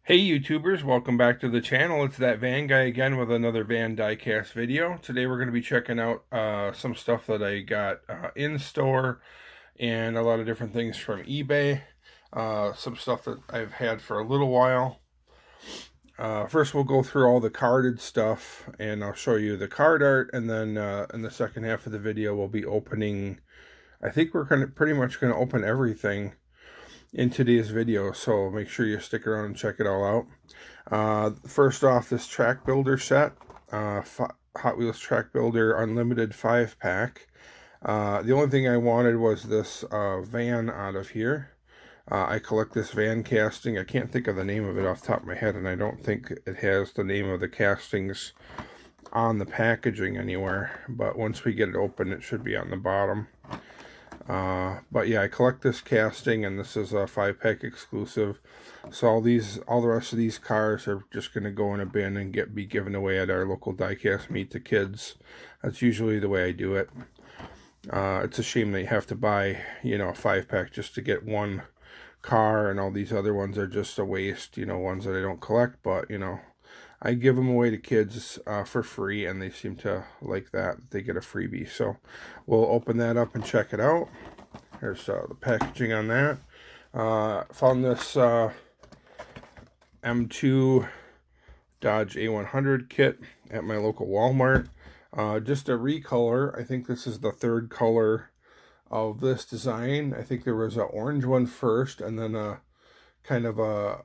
Hey YouTubers, welcome back to the channel. It's that van guy again with another van diecast video. Today we're going to be checking out some stuff that I got in store and a lot of different things from eBay. Some stuff that I've had for a little while. First we'll go through all the carded stuff and I'll show you the card art, and then in the second half of the video we'll be opening, I think we're pretty much going to open everything in today's video, so make sure you stick around and check it all out. First off, this track builder set, Hot Wheels Track Builder Unlimited 5-pack. The only thing I wanted was this van out of here. I collect this van casting. I can't think of the name of it off the top of my head, and I don't think it has the name of the castings on the packaging anywhere, but once we get it open it should be on the bottom. But yeah, I collect this casting, and this is a 5-pack exclusive. So all the rest of these cars are just going to go in a bin and be given away at our local diecast meet to kids. That's usually the way I do it. It's a shame that you have to buy, a 5-pack just to get one car, and all these other ones are just a waste, ones that I don't collect. But, I give them away to kids for free, and they seem to like that. They get a freebie. So we'll open that up and check it out. Here's the packaging on that. Found this M2 Dodge A100 kit at my local Walmart. Just a recolor. I think this is the third color of this design. I think there was an orange one first, and then a kind of a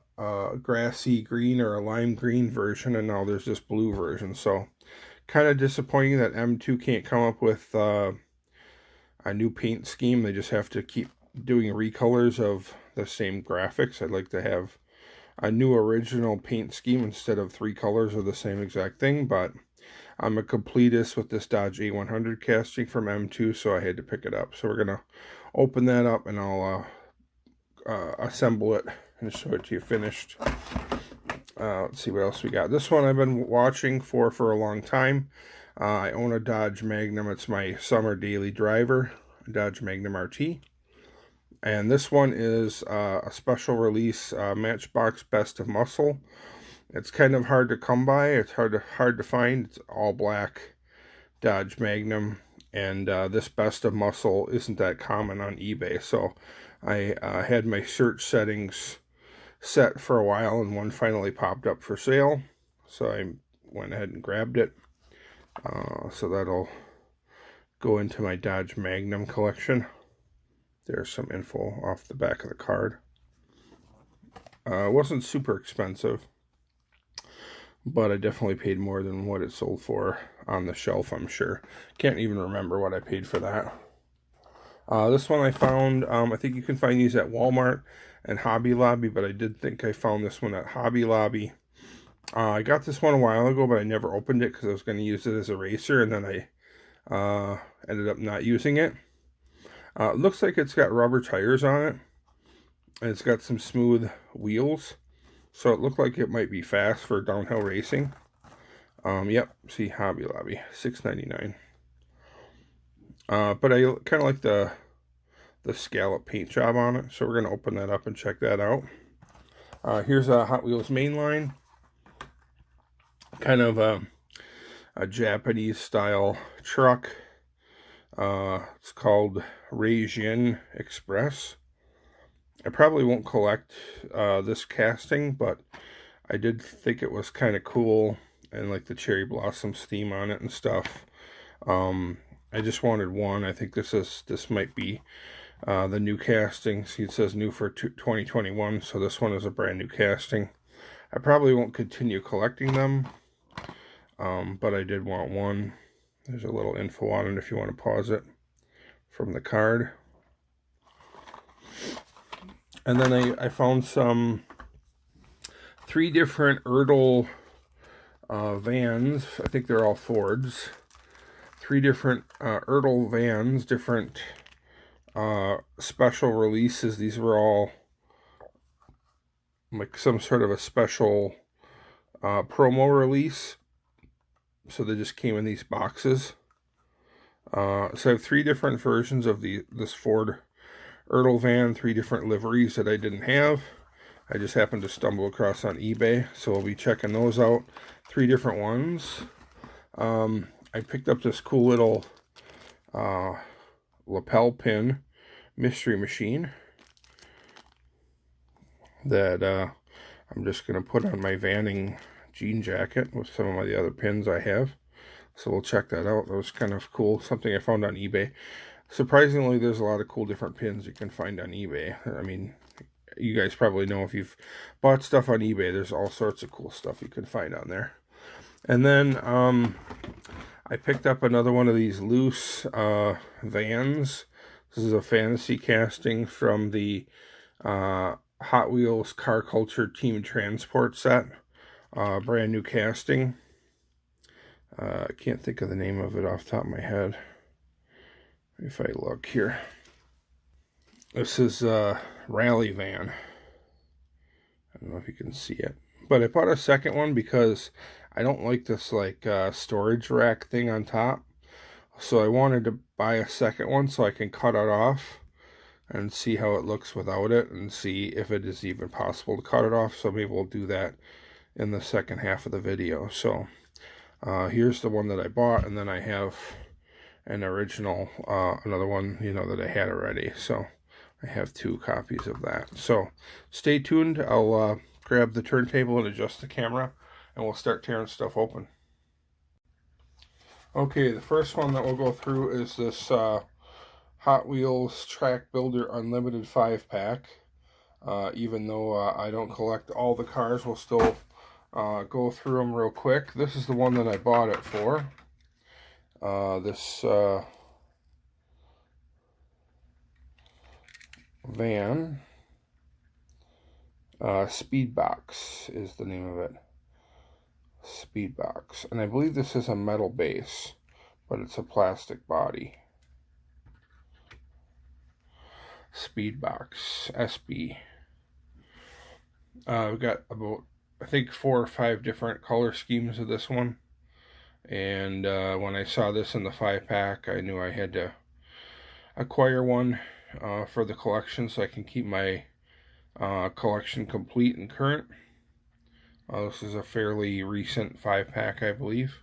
grassy green or a lime green version, and now there's this blue version. So kind of disappointing that M2 can't come up with a new paint scheme. They just have to keep doing recolors of the same graphics. I'd like to have a new original paint scheme instead of 3 colors of the same exact thing, but I'm a completist with this Dodge A100 casting from M2, so I had to pick it up. So we're gonna open that up, and I'll assemble it and show it to you finished. Let's see what else we got. This one I've been watching for a long time. I own a Dodge Magnum. It's my summer daily driver, Dodge Magnum RT. And this one is a special release Matchbox Best of Muscle. It's kind of hard to come by. It's hard to find. It's all black Dodge Magnum, and this Best of Muscle isn't that common on eBay. So I had my search settings set for a while, and one finally popped up for sale, so I went ahead and grabbed it. So that'll go into my Dodge Magnum collection. There's some info off the back of the card. It wasn't super expensive, but I definitely paid more than what it sold for on the shelf, I'm sure. Can't even remember what I paid for that. This one I found, I think you can find these at Walmart and Hobby Lobby, but I did think I found this one at Hobby Lobby. I got this one a while ago, but I never opened it because I was going to use it as a racer, and then I ended up not using it. It looks like it's got rubber tires on it, and it's got some smooth wheels, so it looked like it might be fast for downhill racing. Yep, see, Hobby Lobby, $6.99. But I kind of like the scallop paint job on it, so we're going to open that up and check that out. Here's a Hot Wheels mainline, kind of a Japanese style truck. It's called Raijin Express. I probably won't collect this casting, but I did think it was kind of cool, and like the cherry blossoms theme on it and stuff. I just wanted one. I think this might be the new casting. See, it says new for 2021, so this one is a brand new casting. I probably won't continue collecting them, but I did want one. There's a little info on it if you want to pause it from the card. And then I found some 3 different Ertl vans. I think they're all Fords. 3 different Ertl vans, different special releases. These were all like some sort of a special promo release. So they just came in these boxes. So I have 3 different versions of this Ford Ertl van, 3 different liveries that I didn't have. I just happened to stumble across on eBay, so we'll be checking those out. 3 different ones. I picked up this cool little lapel pin mystery machine that I'm just going to put on my vanning jean jacket with some of the other pins I have. So we'll check that out. That was kind of cool. Something I found on eBay. Surprisingly, there's a lot of cool different pins you can find on eBay. I mean, you guys probably know if you've bought stuff on eBay, there's all sorts of cool stuff you can find on there. And then I picked up another one of these loose vans. This is a fantasy casting from the Hot Wheels Car Culture Team Transport set. Brand new casting. I can't think of the name of it off the top of my head. If I look here. This is a rally van. I don't know if you can see it. But I bought a second one because I don't like this like storage rack thing on top. So I wanted to buy a second one so I can cut it off and see how it looks without it and see if it is even possible to cut it off. So maybe we'll do that in the second half of the video. So here's the one that I bought, and then I have an original, another one, you know, that I had already. So I have 2 copies of that. So stay tuned. I'll grab the turntable and adjust the camera, and we'll start tearing stuff open. Okay, the first one that we'll go through is this Hot Wheels Track Builder Unlimited 5-pack. Even though I don't collect all the cars, we'll still go through them real quick. This is the one that I bought it for. This van, Speedbox is the name of it. Speedbox. And I believe this is a metal base, but it's a plastic body. Speedbox, SB. We've got about, I think, 4 or 5 different color schemes of this one. And when I saw this in the 5-pack, I knew I had to acquire one for the collection so I can keep my collection complete and current. This is a fairly recent 5-pack, I believe.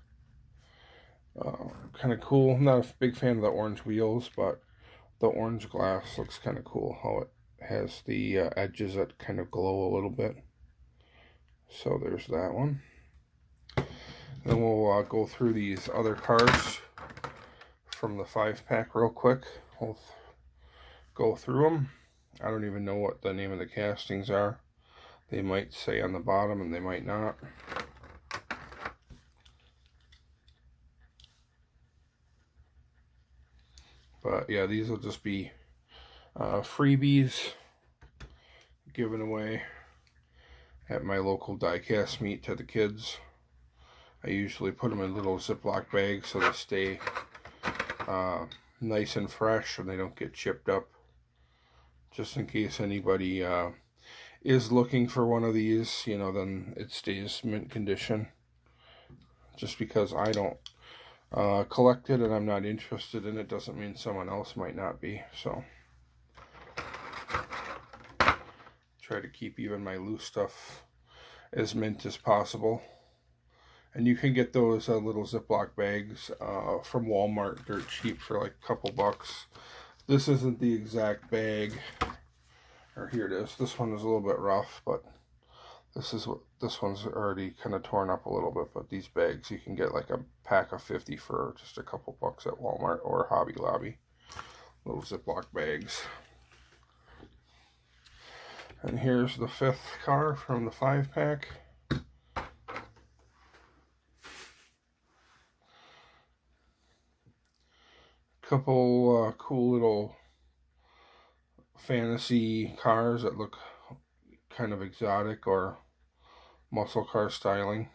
Kind of cool. I'm not a big fan of the orange wheels, but the orange glass looks kind of cool. How it has the edges that kind of glow a little bit. So there's that one. Then we'll go through these other cars from the 5-pack real quick. We'll go through them. I don't even know what the name of the castings are. They might say on the bottom and they might not. But yeah, these will just be freebies given away at my local die-cast meet to the kids. I usually put them in little Ziploc bags so they stay nice and fresh and they don't get chipped up. Just in case anybody is looking for one of these, you know, then it stays mint condition. Just because I don't collect it and I'm not interested in it doesn't mean someone else might not be. So try to keep even my loose stuff as mint as possible. And you can get those little Ziploc bags from Walmart dirt cheap for like a couple bucks. This isn't the exact bag. Or here it is. This one is a little bit rough, but this one's already kind of torn up a little bit. But these bags, you can get like a pack of 50 for just a couple bucks at Walmart or Hobby Lobby. Little Ziploc bags. And here's the 5th car from the 5-pack. Couple cool little fantasy cars that look kind of exotic or muscle car styling.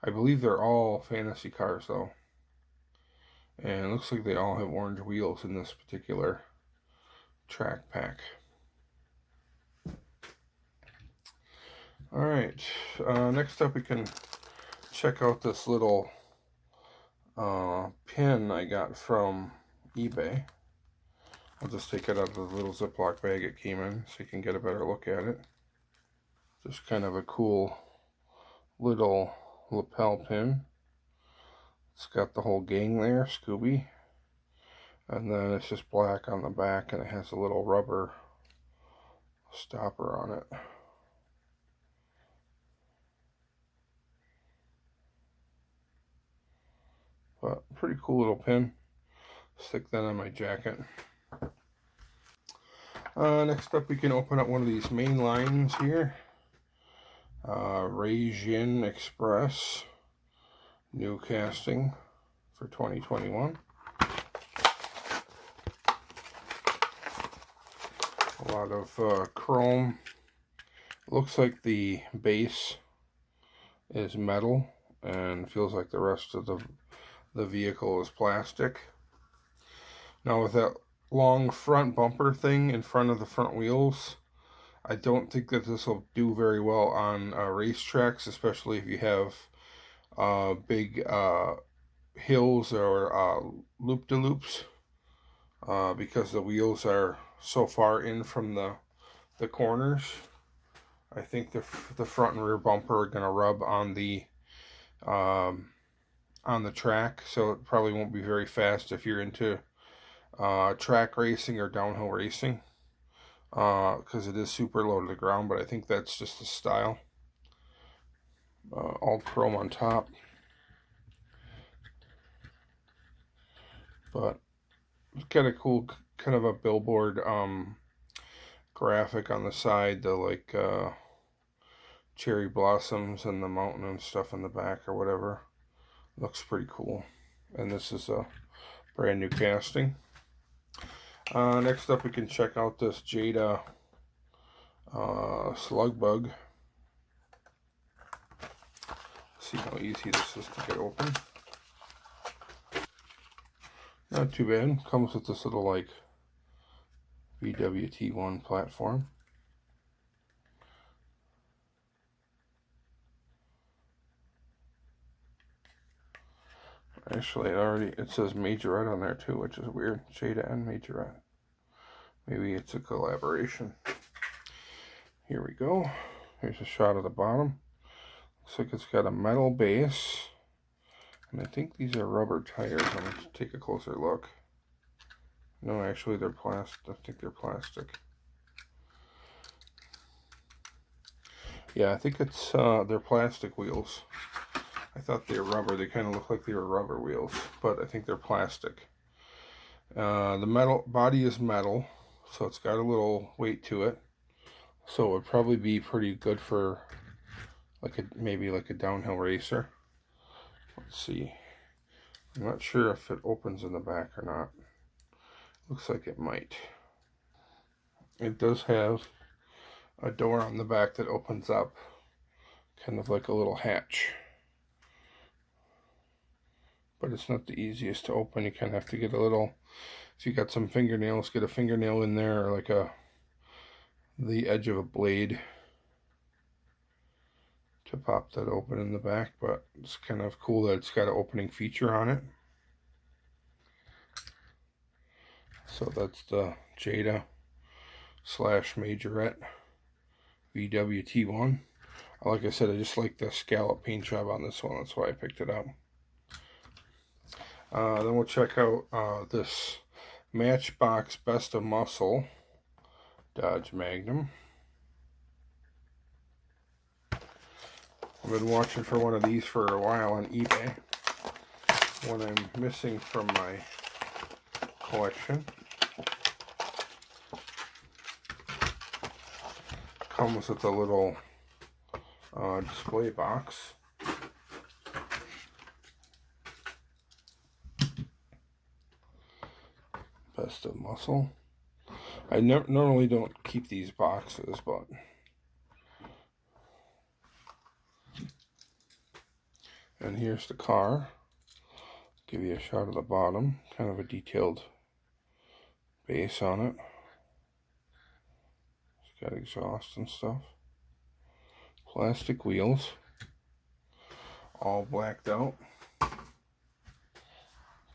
I believe they're all fantasy cars though. And it looks like they all have orange wheels in this particular track pack. Alright, next up we can check out this little pin I got from eBay. I'll just take it out of the little Ziploc bag it came in so you can get a better look at it. Just kind of a cool little lapel pin. It's got the whole gang there, Scooby. And then it's just black on the back, and it has a little rubber stopper on it. But pretty cool little pin. Stick that on my jacket. Next up, we can open up one of these main lines here. Raijin Express, new casting for 2021. A lot of chrome. Looks like the base is metal and feels like the rest of the vehicle is plastic. Now with that long front bumper thing in front of the front wheels, I don't think that this will do very well on racetracks, especially if you have big hills or loop-de-loops, because the wheels are so far in from the corners. I think the front and rear bumper are going to rub on the track, so it probably won't be very fast if you're into track racing or downhill racing, because it is super low to the ground. But I think that's just the style. All chrome on top, but it's got a cool kind of a billboard graphic on the side, the like cherry blossoms and the mountain and stuff in the back or whatever. Looks pretty cool. And this is a brand new casting. Next up, we can check out this Jada slug bug. See how easy this is to get open. Not too bad. Comes with this little like VWT1 platform. Actually, it says Majorette on there too, which is weird. Jada and Majorette. Maybe it's a collaboration. Here we go. Here's a shot of the bottom. Looks like it's got a metal base. And I think these are rubber tires. I'm going to take a closer look. No, actually they're plastic. I think they're plastic. Yeah, I think it's they're plastic wheels. I thought they were rubber. They kind of look like they were rubber wheels, but I think they're plastic. The metal body is metal, so it's got a little weight to it. So it would probably be pretty good for maybe like a downhill racer. Let's see. I'm not sure if it opens in the back or not. Looks like it might. It does have a door on the back that opens up, kind of like a little hatch. But it's not the easiest to open. You kind of have to get a little, if you got some fingernails, get a fingernail in there, or like the edge of a blade to pop that open in the back. But it's kind of cool that it's got an opening feature on it. So that's the Jada / Majorette VWT1. Like I said, I just like the scallop paint job on this one. That's why I picked it up. Then we'll check out this Matchbox Best of Muscle Dodge Magnum. I've been watching for one of these for a while on eBay. One I'm missing from my collection. Comes with a little display box. Best of Muscle. I normally don't keep these boxes, but and here's the car. Give you a shot of the bottom. Kind of a detailed base on it. It's got exhaust and stuff. Plastic wheels. All blacked out.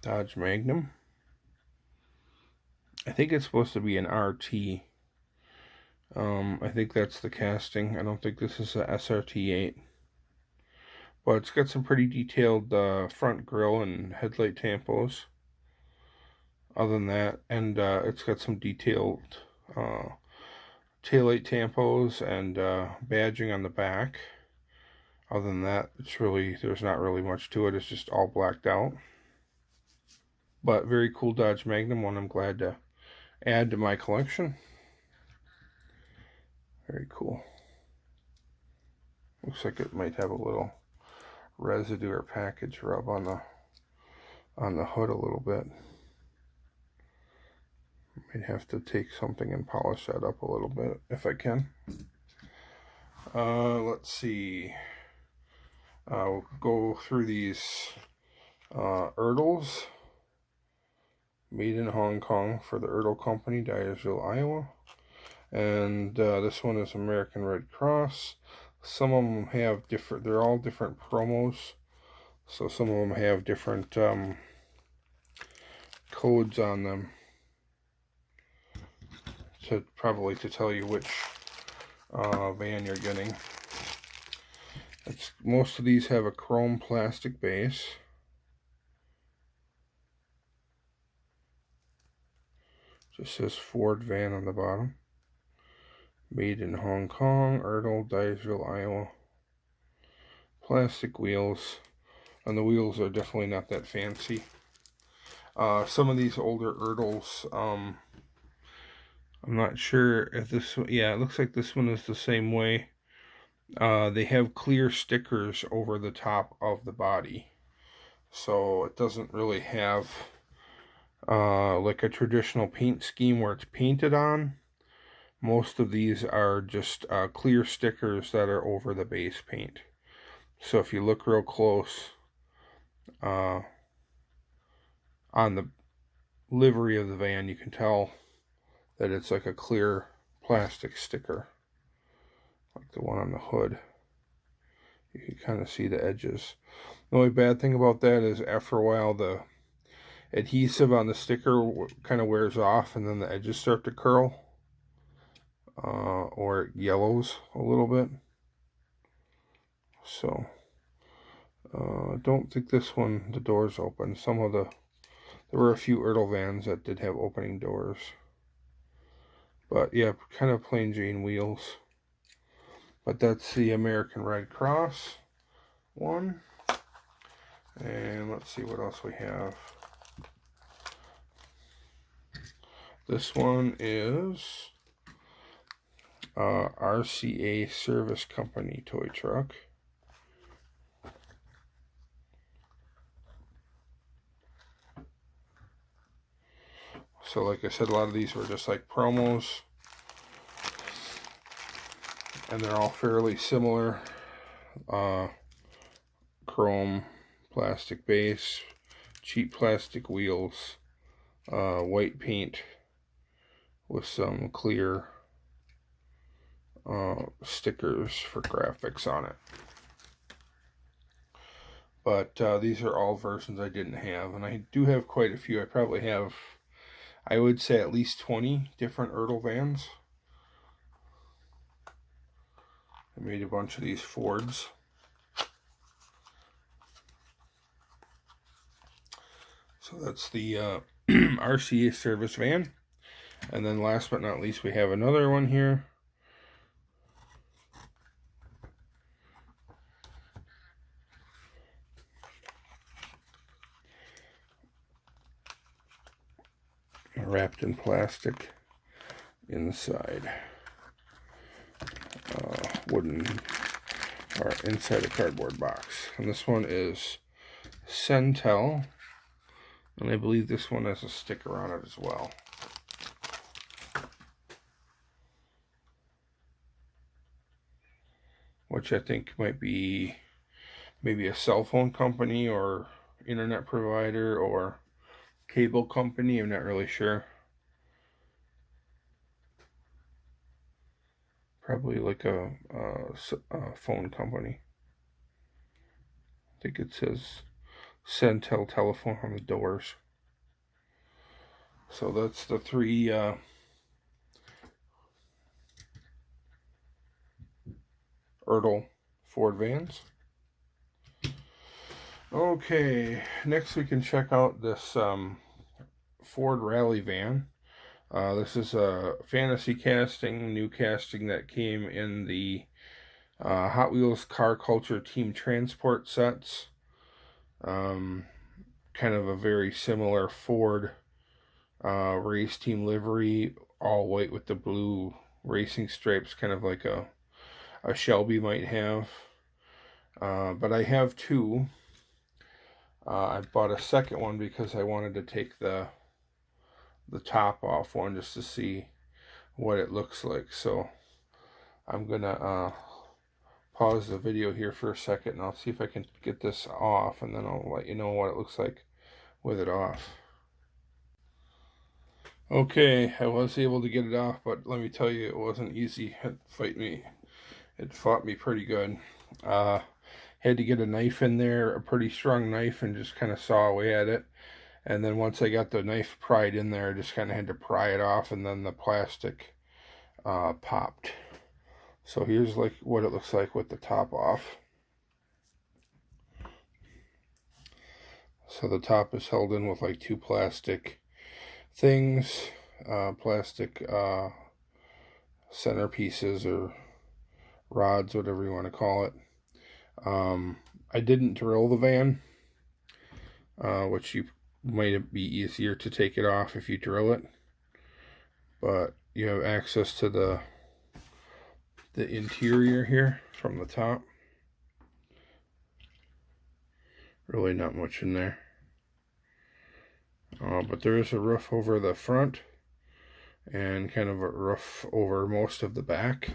Dodge Magnum. I think it's supposed to be an RT I think that's the casting. I don't think this is a SRT8. But it's got some pretty detailed front grille and headlight tampos. Other than that, and it's got some detailed taillight tampos and badging on the back. Other than that, there's not really much to it. It's just all blacked out. But very cool Dodge Magnum, one I'm glad to add to my collection. Very cool. Looks like it might have a little residue or package rub on the hood a little bit. Might have to take something and polish that up a little bit if I can. Let's see. We'll go through these Erdls. Made in Hong Kong for the Erdl Company, Dyersville, Iowa. And this one is American Red Cross. Some of them have different, they're all different promos. So some of them have different codes on them. Probably to tell you which van you're getting. Most of these have a chrome plastic base. Just says Ford van on the bottom. Made in Hong Kong, Erdl, Dyersville, Iowa. Plastic wheels. And the wheels are definitely not that fancy. Some of these older Erdls, I'm not sure if this one, yeah, it looks like this one is the same way. They have clear stickers over the top of the body. So it doesn't really have like a traditional paint scheme where it's painted on. Most of these are just clear stickers that are over the base paint. So if you look real close on the livery of the van, you can tell that it's like a clear plastic sticker, like the one on the hood. You can kind of see the edges. The only bad thing about that is after a while the adhesive on the sticker kind of wears off and then the edges start to curl. Or it yellows a little bit. So, I don't think this one, the doors open. There were a few Erdl vans that did have opening doors. But yeah, kind of plain Jane wheels. But that's the American Red Cross one. And let's see what else we have. This one is RCA Service Company toy truck. So like I said, a lot of these were just like promos. And they're all fairly similar. Chrome plastic base, cheap plastic wheels, white paint with some clear stickers for graphics on it. But these are all versions I didn't have, and I do have quite a few. I probably have, I would say, at least 20 different Erdl vans. I made a bunch of these Fords. So that's the RCA service van. And then last but not least, we have another one here. Wrapped in plastic inside wooden or inside a cardboard box. And this one is Sentel, and I believe this one has a sticker on it as well. Which I think might be maybe a cell phone company or internet provider or cable company. I'm not really sure. Probably like a phone company. I think it says Sentel telephone on the doors. So that's the three Ertl Ford vans. Okay, next we can check out this Ford Rally van. This is a fantasy casting, new casting that came in the Hot Wheels Car Culture Team Transport sets. Kind of a very similar Ford race team livery, all white with the blue racing stripes, kind of like a Shelby might have. But I have two. I bought a second one because I wanted to take the top off one just to see what it looks like. So I'm gonna pause the video here for a second and I'll see if I can get this off, and then I'll let you know what it looks like with it off. Okay, I was able to get it off, but let me tell you, it wasn't easy. It fought me pretty good. Had to get a knife in there, a pretty strong knife, and just kind of saw away at it. And then once I got the knife pried in there, I just kind of had to pry it off, and then the plastic popped. So here's like what it looks like with the top off. So the top is held in with like two plastic things, plastic centerpieces or rods, whatever you want to call it. I didn't drill the van, which you might be easier to take it off if you drill it, but you have access to the interior here from the top. Really not much in there, but there is a roof over the front and kind of a roof over most of the back.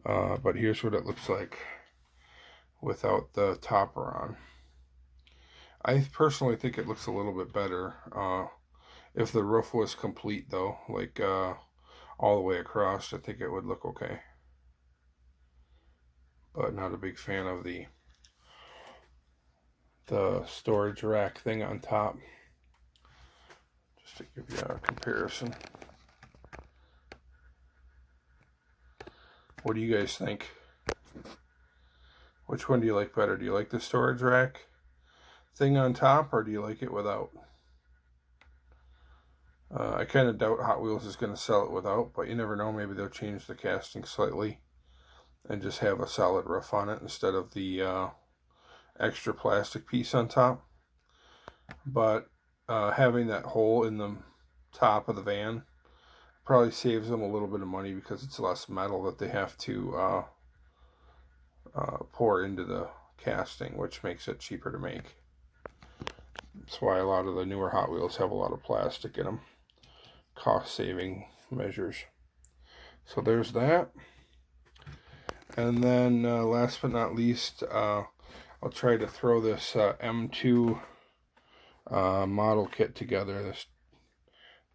But here's what it looks like without the topper on. I personally think it looks a little bit better if the roof was complete, though, like all the way across. I think it would look okay, but not a big fan of the storage rack thing on top. Just to give you a comparison. What do you guys think? Which one do you like better? Do you like the storage rack thing on top, or do you like it without? I kind of doubt Hot Wheels is going to sell it without, but you never know. Maybe they'll change the casting slightly and just have a solid roof on it instead of the extra plastic piece on top. But having that hole in the top of the van probably saves them a little bit of money because it's less metal that they have to pour into the casting, which makes it cheaper to make. That's why a lot of the newer Hot Wheels have a lot of plastic in them. Cost-saving measures. So there's that. And then last but not least, I'll try to throw this M2 model kit together, this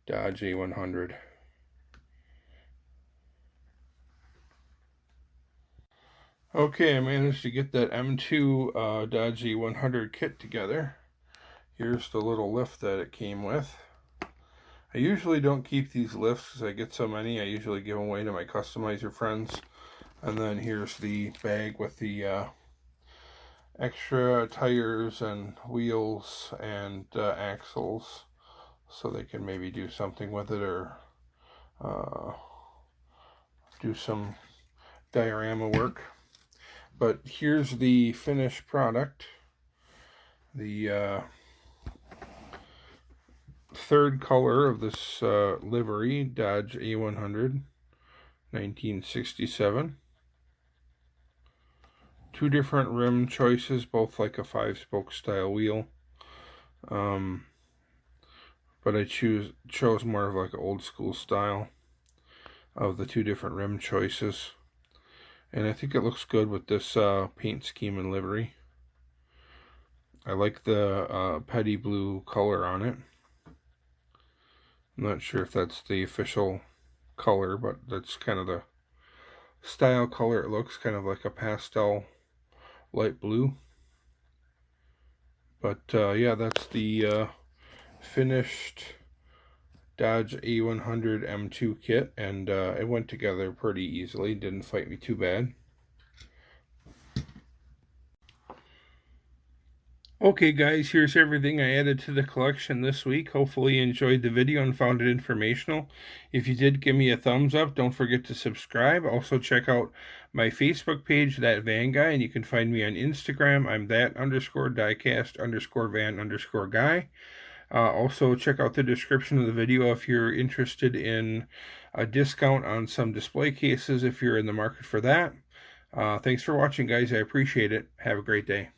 Dodge A100. Okay, I managed to get that M2 Dodge A100 kit together. Here's the little lift that it came with. I usually don't keep these lifts because I get so many. I usually give them away to my customizer friends. And then here's the bag with the extra tires and wheels and axles, so they can maybe do something with it or do some diorama work. But here's the finished product. The third color of this livery, Dodge A100, 1967. Two different rim choices, both like a 5-spoke style wheel. But I chose more of like an old school style of the two different rim choices. And I think it looks good with this paint scheme and livery. I like the petty blue color on it. I'm not sure if that's the official color, but that's kind of the style color it looks, kind of like a pastel light blue. But yeah, that's the finished Dodge A100 M2 kit, and it went together pretty easily. Didn't fight me too bad. Okay guys, here's everything I added to the collection this week. Hopefully you enjoyed the video and found it informational. If you did, give me a thumbs up. Don't forget to subscribe. Also check out my Facebook page, That Van Guy, and you can find me on Instagram. I'm that_diecast_van_guy. Also check out the description of the video if you're interested in a discount on some display cases if you're in the market for that. Thanks for watching guys, I appreciate it. Have a great day.